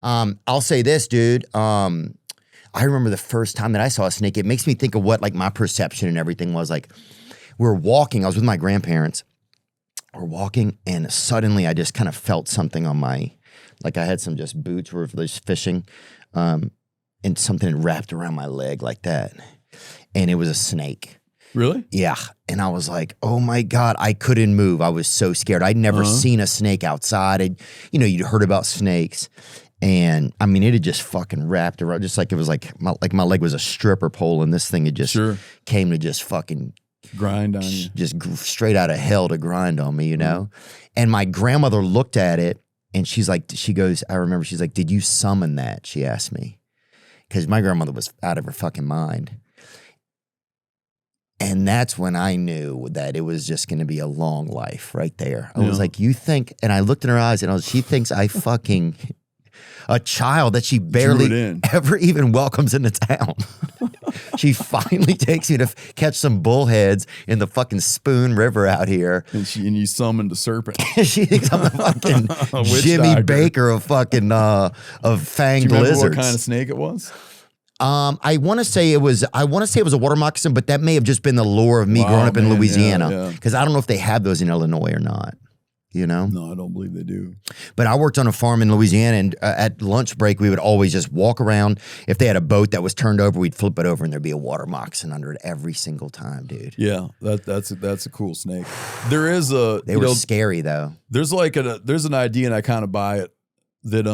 I'll say this, dude. I remember the first time that I saw a snake. It makes me think of what like my perception and everything was like. We're walking. I was with my grandparents. We're walking, and suddenly I just kind of felt something on my, like I had some just boots were just fishing, and something wrapped around my leg like that, and it was a snake. Really? Yeah. And I was like, oh my God, I couldn't move. I was so scared. I'd never seen a snake outside. You'd heard about snakes. And I mean, it had just fucking wrapped around, just like it was like my leg was a stripper pole, and this thing had just came to just fucking grind on you. Just straight out of hell to grind on me, you know? And my grandmother looked at it, and she's like, I remember she's like, did you summon that? She asked me. Because my grandmother was out of her fucking mind. And that's when I knew that it was just going to be a long life right there. I was like, you think, and I looked in her eyes, and she thinks I fucking, a child that she barely ever even welcomes into town. She finally takes me to catch some bullheads in the fucking Spoon River out here. And you summoned a serpent. She thinks I'm the fucking Jimmy Baker of fucking, of fanged lizards. What kind of snake it was? I want to say it was a water moccasin, but that may have just been the lure of me growing up in Louisiana. Because I don't know if they have those in Illinois or not. You know? No, I don't believe they do. But I worked on a farm in Louisiana, and at lunch break, we would always just walk around. If they had a boat that was turned over, we'd flip it over, and there'd be a water moccasin under it every single time, dude. Yeah, that's a cool snake. There is a they were scary though. There's like there's an idea, and I kind of buy it, that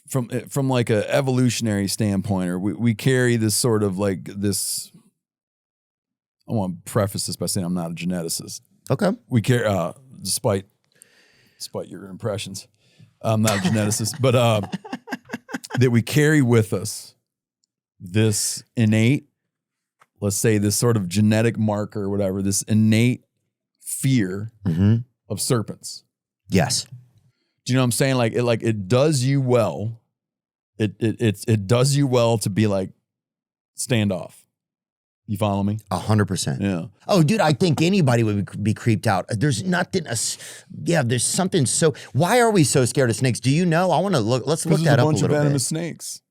from like a evolutionary standpoint, or we carry this sort of like this. I want to preface this by saying I'm not a geneticist. Okay. We carry, despite your impressions, I'm not a geneticist, but that we carry with us this innate, let's say this sort of genetic marker or whatever, this innate fear of serpents. Yes. Do you know what I'm saying? Like it does you well. It does you well to be like standoff. You follow me? 100%. Yeah. Oh, dude, I think anybody would be creeped out. There's nothing. There's something so. Why are we so scared of snakes? Do you know? I want to look. Let's look that up a little bit. There's a bunch of venomous snakes.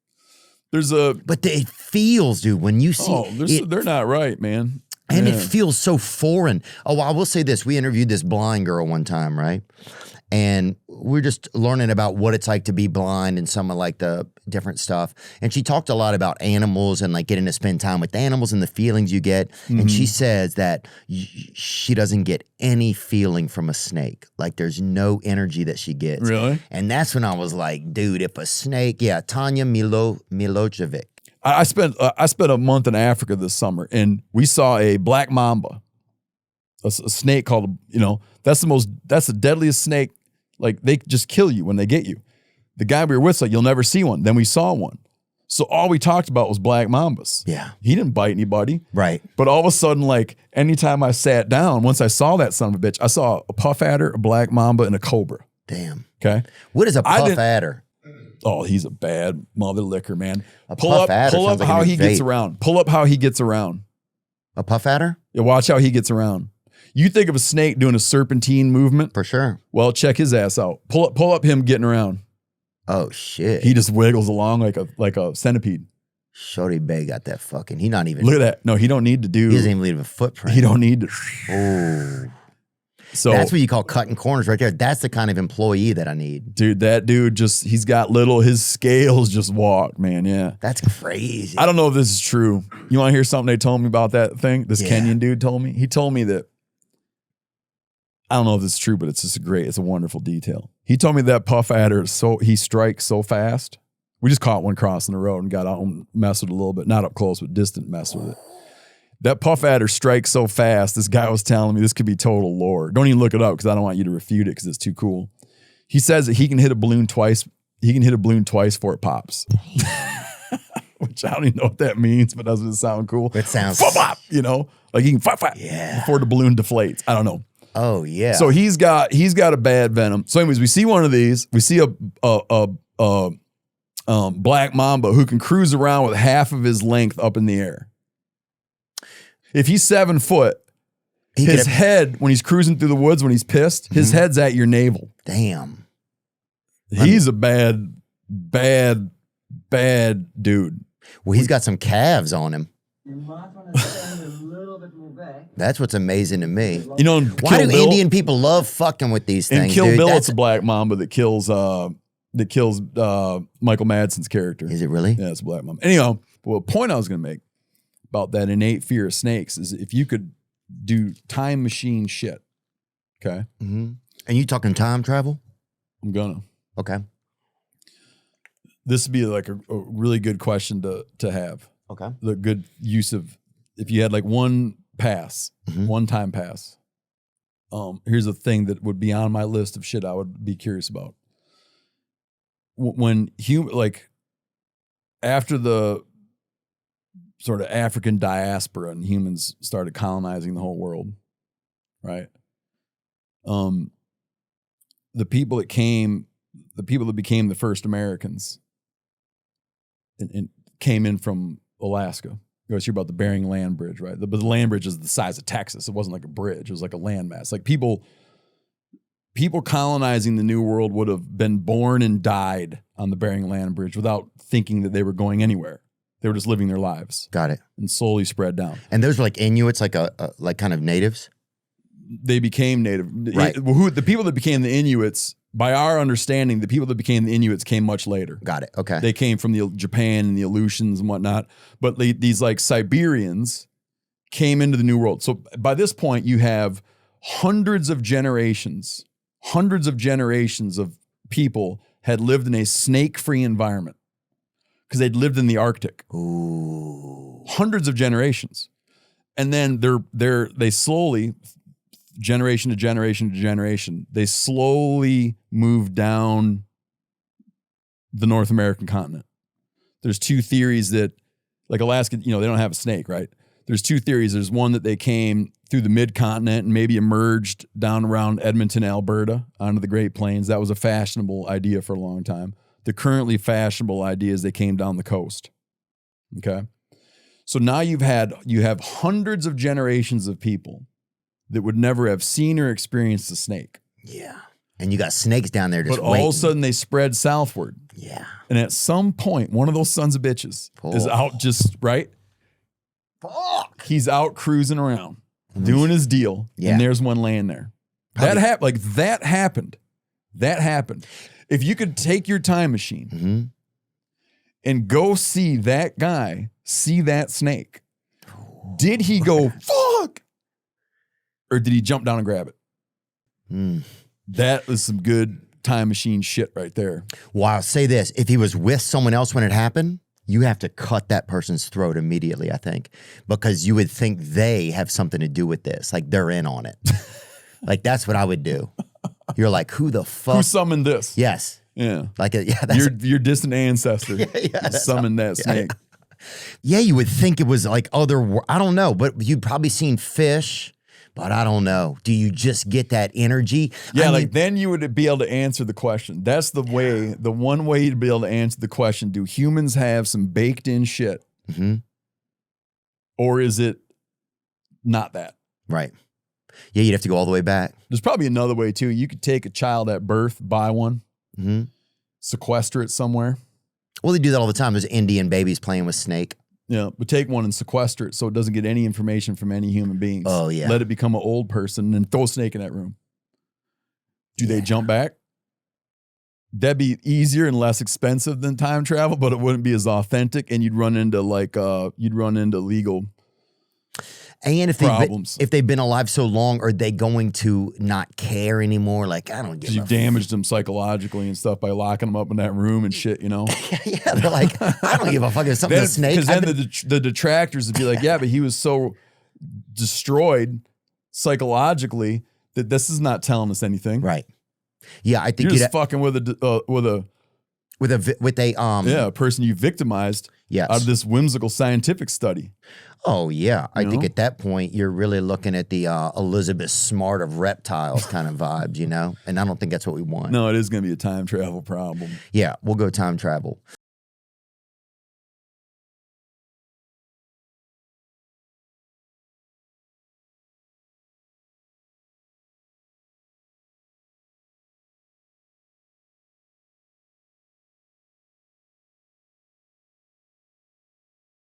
There's a. But it feels, dude, when you see. Oh, they're not right, man. And it feels so foreign. Oh, I will say this. We interviewed this blind girl one time, right? And we're just learning about what it's like to be blind and some of like the different stuff. And she talked a lot about animals and like getting to spend time with animals and the feelings you get. And she says that she doesn't get any feeling from a snake. Like there's no energy that she gets. Really? And that's when I was like, dude, if a snake, Tanya Milojevic. I spent a month in Africa this summer, and we saw a black mamba, a snake called, that's the deadliest snake. Like they just kill you when they get you. The guy we were with said, you'll never see one. Then we saw one. So all we talked about was black mambas. Yeah. He didn't bite anybody. Right. But all of a sudden, like anytime I sat down, once I saw that son of a bitch, I saw a puff adder, a black mamba, and a cobra. Damn. Okay. What is a puff adder? Oh, he's a bad mother licker, man. Pull up how he gets around. Pull up how he gets around. A puff adder? Yeah, watch how he gets around. You think of a snake doing a serpentine movement? For sure. Well, check his ass out. Pull up him getting around. Oh shit. He just wiggles along like a centipede. Shorty Bay got that fucking, he not even. Look at that. No, he don't need to do. He doesn't even leave a footprint. He don't need to. Oh. So that's what you call cutting corners right there. That's the kind of employee that I need. Dude, that dude he's got his scales just walk, man. Yeah. That's crazy. I don't know if this is true. You want to hear something they told me about that thing? This Kenyan dude told me. He told me that, I don't know if this is true, but it's just it's a wonderful detail. He told me that puff adder, he strikes so fast. We just caught one crossing the road and got out and messed with it a little bit. Not up close, but distant mess with it. That puff adder strikes so fast, this guy was telling me this could be total lore. Don't even look it up because I don't want you to refute it because it's too cool. He says that he can hit a balloon twice. He can hit a balloon twice before it pops. Which I don't even know what that means, but doesn't it sound cool? It sounds, like he can before the balloon deflates. I don't know. Oh yeah. So he's got a bad venom. So anyways, we see one of these. We see a black mamba who can cruise around with half of his length up in the air. If he's 7 foot His head, when he's cruising through the woods, when he's pissed, his head's at your navel. Damn. He's a bad dude. Well, he's got some calves on him. You might want to stand a little bit more back. That's what's amazing to me. You know, Why do Indian people love fucking with these in things? Kill dude? Bill, it's a black mamba that kills Michael Madsen's character. Is it really? Yeah, it's a black mamba. Anyhow, the point I was going to make about that innate fear of snakes is if you could do time machine shit, okay? Mm-hmm. And you talking time travel? I'm gonna. Okay. This would be like a really good question to have. Okay. The good use of, if you had like one pass, one time pass. Here's a thing that would be on my list of shit I would be curious about. When after the sort of African diaspora and humans started colonizing the whole world, right? The people that became the first Americans and came in from Alaska. You always hear about the Bering Land Bridge, right? But the land bridge is the size of Texas. It wasn't like a bridge. It was like a landmass. Like people colonizing the New World would have been born and died on the Bering Land Bridge without thinking that they were going anywhere. They were just living their lives. Got it. And slowly spread down. And those were like Inuits, like like kind of natives? They became native. Right. The people that became the Inuits, by our understanding, the people that became the Inuits came much later. Got it. Okay. They came from the Japan and the Aleutians and whatnot. But these like Siberians came into the New World. So by this point, you have hundreds of generations of people had lived in a snake-free environment because they'd lived in the Arctic. Ooh. Hundreds of generations. And then they slowly, generation to generation to generation, they slowly moved down the North American continent. There's two theories that, like Alaska, they don't have a snake, right? There's two theories. There's one that they came through the mid-continent and maybe emerged down around Edmonton, Alberta, onto the Great Plains. That was a fashionable idea for a long time. The currently fashionable idea is they came down the coast. Okay? So now you have hundreds of generations of people that would never have seen or experienced a snake. Yeah. And you got snakes down there just But all of a sudden they spread southward. Yeah. And at some point, one of those sons of bitches is out just, right? Fuck. He's out cruising around, doing his deal. Yeah. And there's one laying there. That happened. That happened. If you could take your time machine and go see that guy, see that snake, did he go, fuck? Or did he jump down and grab it? That was some good time machine shit right there. Well, I'll say this. If he was with someone else when it happened, you have to cut that person's throat immediately, I think, because you would think they have something to do with this. Like they're in on it. Like that's what I would do. You're like, who the fuck? Who summoned this? Yes. Yeah. Like, your distant ancestor summoned that snake. Yeah, you would think it was like I don't know, but you'd probably seen fish. But I don't know. Do you just get that energy? Yeah, then you would be able to answer the question. That's the way, the one way you'd be able to answer the question. Do humans have some baked in shit? Or is it not that? Right. Yeah, you'd have to go all the way back. There's probably another way too. You could take a child at birth, buy one, sequester it somewhere. Well, they do that all the time. There's Indian babies playing with snake. Yeah, but take one and sequester it so it doesn't get any information from any human beings. Oh, yeah. Let it become an old person and throw a snake in that room. Do they jump back? That'd be easier and less expensive than time travel, but it wouldn't be as authentic, and you'd run into legal and problems. If they've been alive so long, are they going to not care anymore? Like, I don't give a you damaged them psychologically and stuff by locking them up in that room and shit, Yeah, they're like, I don't give a fuck if something's a snake. Because then the detractors would be like, yeah, but he was so destroyed psychologically that this is not telling us anything. Right. Yeah, I think you're just fucking with a person you victimized out of this whimsical scientific study. Oh, yeah. I think at that point, you're really looking at the Elizabeth Smart of reptiles kind of vibes, And I don't think that's what we want. No, it is going to be a time travel problem. Yeah, we'll go time travel.